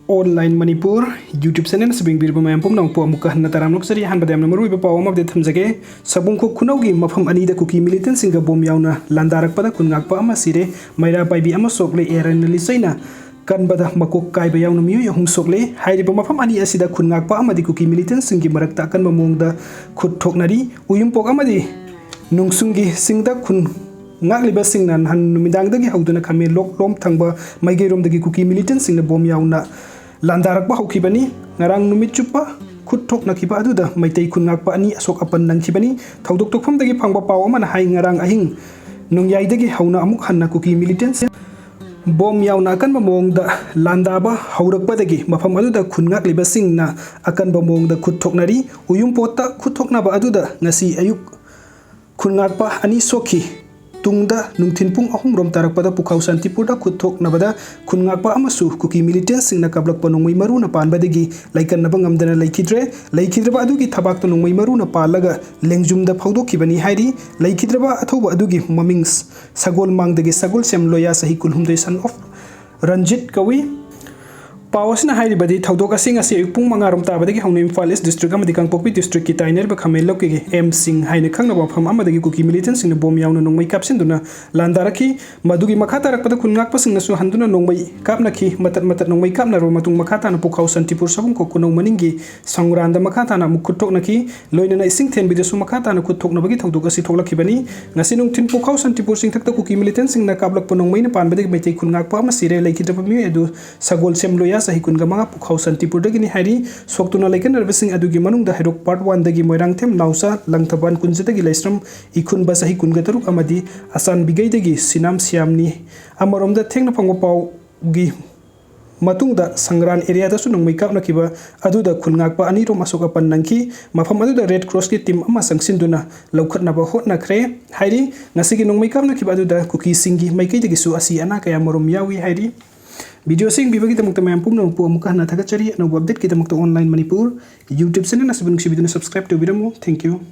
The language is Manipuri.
online Manipur YouTube channel sabing bir mayam pum nang po amuka na taram lok sari han badam na maru iba pawam update thamjage sabung ko khunaugi mafam ani da kuki militant singa bom yauna landarak pada kun ngak pa ama sire maira paibi ama sokle eran lisaina kan bada makok kai ba yauna miyu yahum sokle hairi ba mafam ani asida kun ngak pa ama di kuki militant singi marakta kan mamongda khut thoknari uyum pok ama di nungsungi singda kun ngakliba singnan han numidang dagi hauduna khame lok lom thangba maigerom dagi kuki militant singna bom yauna landarak ba hokibani ngarang numit chupa khut thok nakiba aduda maitei kun ngakpa ani asok apan nangkibani thaudok tokpham dagi phangba paw amana hai ngarang ahing nungyai dagi hauna amuk hanna kuki militant bom yauna kan ba mongda landa ba haurakpa dagi mafam aduda kun ngakliba singna akan ba mongda khut thoknari uyum pota khut thokna ba aduda ngasi ayuk kun ngakpa ani sokhi tungda nungthin pung ahum rom tarak pada pukhau santipur da khuthok nabada khungakpa amasu kuki militant singna kablak panongmai maru na pan badagi laikan na bangam dana laikhidraba adugi thabak to nongmai maru na palaga lengjum da phawdo kibani hairi laikhidraba athoba adugi mamings sagol mangdagi sagol sem loya sahi kulhumdoi son of Ranjit kawi Pawasna hairi badi thaudok asing asi pung mangarom ta badagi hauni Imphal East district amadi Kangpokpi district ki tainer ba khamel lokege M Singh haine khangna ba pham amadagi kuki militant singna bom yauna nongmai kapsin duna landaraki madugi makhata rakpada kunngak pasingna su handuna nongmai kapna ki matat nongmai kapna ro matung makhata na pukhau santipur sabung ko kunong maningi sangranda makhata na mukhutok na ki loina na ising then bidasu makhata na khutok na bagi thaudok asi thoklaki bani ngasi nung thin pukhau santipur sing thakta kuki militant singna kablak panongmai na pan badagi maitai kunngak pa ma sire laiki tapami edu sagol sem loya sahi kun gamanga pukhau santipur dagi ni hari soktuna laikan nervasing adugi manung da herok part 1 dagi moirang them nausa langthaban kunje dagi laisram ikun ba sahi kun gataruk amadi asan bigai dagi sinam siamni amarom da thengna phangwa paw gi matung da sangran area da su nongmai kap nakiba aduda khulngak pa ani rom asoka pan nangki mafam aduda red cross ki team ama sangsinduna laukhat na ba hot na khre hairi ngasi gi nongmai kap nakiba aduda kuki singi maikai dagi su asi ana kaya morom yawi hairi video sing bibagi tamuk tamayam pum nang pu amuka na thakachari no update kita mukta online Manipur YouTube channel na sabun video subscribe to biramu thank you